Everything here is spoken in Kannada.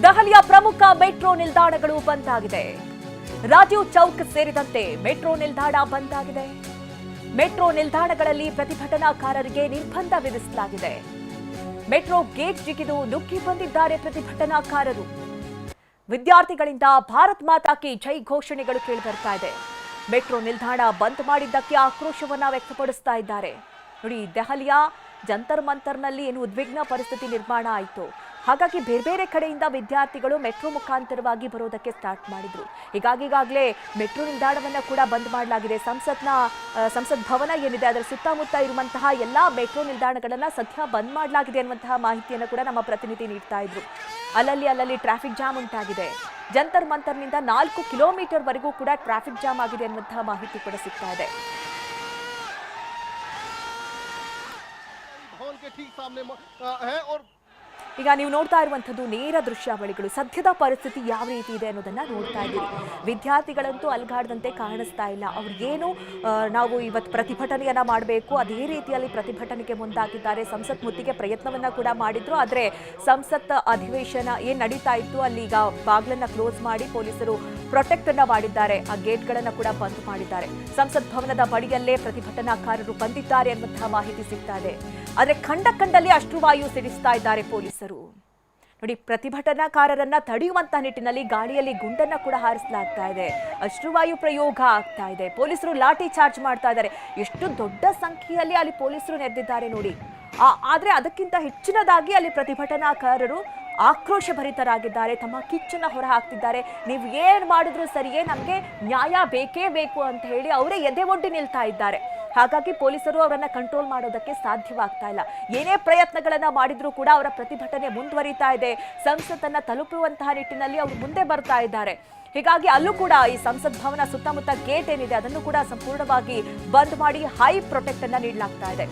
ದೆಹಲಿಯ ಪ್ರಮುಖ ಮೆಟ್ರೋ ನಿಲ್ದಾಣಗಳು ಬಂದ್ ಆಗಿದೆ. ರಾಜೀವ್ ಚೌಕ್ ಸೇರಿದಂತೆ ಮೆಟ್ರೋ ನಿಲ್ದಾಣ ಬಂದ್ ಆಗಿದೆ. ಮೆಟ್ರೋ ನಿಲ್ದಾಣಗಳಲ್ಲಿ ಪ್ರತಿಭಟನಾಕಾರರಿಗೆ ನಿರ್ಬಂಧ ವಿಧಿಸಲಾಗಿದೆ. ಮೆಟ್ರೋ ಗೇಟ್ ಜಿಗಿದು ನುಗ್ಗಿ ಬಂದಿದ್ದಾರೆ ಪ್ರತಿಭಟನಾಕಾರರು. ವಿದ್ಯಾರ್ಥಿಗಳಿಂದ ಭಾರತ್ ಮಾತಾ ಕಿ ಜೈ ಘೋಷಣೆಗಳು ಕೇಳಿಬರ್ತಾ ಇದೆ. ಮೆಟ್ರೋ ನಿಲ್ದಾಣ ಬಂದ್ ಮಾಡಿದ್ದಕ್ಕೆ ಆಕ್ರೋಶವನ್ನ ವ್ಯಕ್ತಪಡಿಸ್ತಾ ಇದ್ದಾರೆ. ನೋಡಿ, ದೆಹಲಿಯ ಜಂತರ್ ಮಂತರ್ನಲ್ಲಿ ಏನು ಉದ್ವಿಗ್ನ ಪರಿಸ್ಥಿತಿ ನಿರ್ಮಾಣ ಆಯಿತು. ಹಾಗಾಗಿ ಬೇರೆ ಬೇರೆ ಕಡೆಯಿಂದ ವಿದ್ಯಾರ್ಥಿಗಳು ಮೆಟ್ರೋ ಮುಖಾಂತರವಾಗಿ ಬರೋದಕ್ಕೆ ಸ್ಟಾರ್ಟ್ ಮಾಡಿದ್ರು. ಹೀಗಾಗಿ ಈಗಾಗಲೇ ಮೆಟ್ರೋ ನಿಲ್ದಾಣವನ್ನು ಕೂಡ ಬಂದ್ ಮಾಡಲಾಗಿದೆ. ಸಂಸತ್ ಭವನ ಏನಿದೆ ಅದರ ಸುತ್ತಮುತ್ತ ಇರುವಂತಹ ಎಲ್ಲಾ ಮೆಟ್ರೋ ನಿಲ್ದಾಣಗಳನ್ನ ಸದ್ಯ ಬಂದ್ ಮಾಡಲಾಗಿದೆ ಅನ್ನುವಂತಹ ಮಾಹಿತಿಯನ್ನು ಕೂಡ ನಮ್ಮ ಪ್ರತಿನಿಧಿ ನೀಡ್ತಾ ಇದ್ರು. ಅಲ್ಲಲ್ಲಿ ಟ್ರಾಫಿಕ್ ಜಾಮ್ ಉಂಟಾಗಿದೆ. ಜಂತರ್ ಮಂತರ್ನಿಂದ 4 ಕಿಲೋಮೀಟರ್ ವರೆಗೂ ಕೂಡ ಟ್ರಾಫಿಕ್ ಜಾಮ್ ಆಗಿದೆ ಅನ್ನುವಂತಹ ಮಾಹಿತಿ ಕೂಡ ಸಿಗ್ತಾ ಇದೆ. ಈಗ ನೀವು ನೋಡ್ತಾ ಇರುವಂತದ್ದು ನೇರ ದೃಶ್ಯಾವಳಿಗಳು. ಸದ್ಯದ ಪರಿಸ್ಥಿತಿ ಯಾವ ರೀತಿ ಇದೆ ಅನ್ನೋದನ್ನ ನೋಡ್ತಾ ಇದ್ದೀರಿ. ವಿದ್ಯಾರ್ಥಿಗಳಂತೂ ಅಲ್ಗಾಡದಂತೆ ಕಾಣಿಸ್ತಾ ಇಲ್ಲ. ಅವ್ರಿಗೇನು ನಾವು ಇವತ್ತು ಪ್ರತಿಭಟನೆಯನ್ನ ಮಾಡಬೇಕು ಅದೇ ರೀತಿಯಲ್ಲಿ ಪ್ರತಿಭಟನೆಗೆ ಮುಂದಾಗಿದ್ದಾರೆ. ಸಂಸತ್ ಮುತ್ತಿಗೆ ಪ್ರಯತ್ನವನ್ನ ಕೂಡ ಮಾಡಿದ್ರು. ಆದ್ರೆ ಸಂಸತ್ ಅಧಿವೇಶನ ಏನ್ ನಡೀತಾ ಇತ್ತು ಅಲ್ಲಿ ಈಗ ಬಾಗ್ಲನ್ನ ಕ್ಲೋಸ್ ಮಾಡಿ ಪೊಲೀಸರು ಪ್ರೊಟೆಕ್ಟ್ ಅನ್ನ ಮಾಡಿದ್ದಾರೆ. ಆ ಗೇಟ್ಗಳನ್ನ ಕೂಡ ಬಂದ್ ಮಾಡಿದ್ದಾರೆ. ಸಂಸತ್ ಭವನದ ಬಳಿಯಲ್ಲೇ ಪ್ರತಿಭಟನಾಕಾರರು ಬಂದಿದ್ದಾರೆ ಅನ್ನುವಂತಹ ಮಾಹಿತಿ ಸಿಗ್ತಾ ಇದೆ. ಆದ್ರೆ ಕಂಡಲ್ಲಿ ಅಶ್ರುವಾಯು ಸಿಡಿಸ್ತಾ ಇದ್ದಾರೆ ಪೊಲೀಸರು. ನೋಡಿ, ಪ್ರತಿಭಟನಾಕಾರರನ್ನ ತಡೆಯುವಂತಹ ನಿಟ್ಟಿನಲ್ಲಿ ಗಾಳಿಯಲ್ಲಿ ಗುಂಡನ್ನ ಕೂಡ ಹಾರಿಸಲಾಗ್ತಾ ಇದೆ. ಅಶ್ರುವಾಯು ಪ್ರಯೋಗ ಆಗ್ತಾ ಇದೆ. ಪೊಲೀಸರು ಲಾಠಿ ಚಾರ್ಜ್ ಮಾಡ್ತಾ ಇದ್ದಾರೆ. ಎಷ್ಟು ದೊಡ್ಡ ಸಂಖ್ಯೆಯಲ್ಲಿ ಅಲ್ಲಿ ಪೊಲೀಸರು ನೆರೆದಿದ್ದಾರೆ ನೋಡಿ. ಆದ್ರೆ ಅದಕ್ಕಿಂತ ಹೆಚ್ಚಿನದಾಗಿ ಅಲ್ಲಿ ಪ್ರತಿಭಟನಾಕಾರರು ಆಕ್ರೋಶ ಭರಿತರಾಗಿದ್ದಾರೆ. ತಮ್ಮ ಕಿಚ್ಚನ್ನ ಹೊರ ಹಾಕ್ತಿದ್ದಾರೆ. ನೀವು ಏನ್ ಮಾಡಿದ್ರು ಸರಿಯೇ, ನಮ್ಗೆ ನ್ಯಾಯ ಬೇಕೇ ಬೇಕು ಅಂತ ಹೇಳಿ ಅವರೇ ಎದೆ ಒಡ್ಡಿ ನಿಲ್ತಾ ಇದ್ದಾರೆ. ಹಾಗಾಗಿ ಪೊಲೀಸರು ಅವರನ್ನ ಕಂಟ್ರೋಲ್ ಮಾಡೋದಕ್ಕೆ ಸಾಧ್ಯವಾಗ್ತಾ ಇಲ್ಲ. ಏನೇ ಪ್ರಯತ್ನಗಳನ್ನ ಮಾಡಿದ್ರೂ ಕೂಡ ಅವರ ಪ್ರತಿಭಟನೆ ಮುಂದುವರಿತಾ ಇದೆ. ಸಂಸತ್ತನ್ನ ತಲುಪುವಂತಹ ನಿಟ್ಟಿನಲ್ಲಿ ಅವರು ಮುಂದೆ ಬರ್ತಾ ಇದ್ದಾರೆ. ಹೀಗಾಗಿ ಅಲ್ಲೂ ಕೂಡ ಈ ಸಂಸತ್ ಭವನ ಸುತ್ತಮುತ್ತ ಗೇಟ್ ಏನಿದೆ ಅದನ್ನು ಕೂಡ ಸಂಪೂರ್ಣವಾಗಿ ಬಂದ್ ಮಾಡಿ ಹೈ ಪ್ರೊಟೆಕ್ಟ್ ಅನ್ನ ನೀಡಲಾಗ್ತಾ ಇದೆ.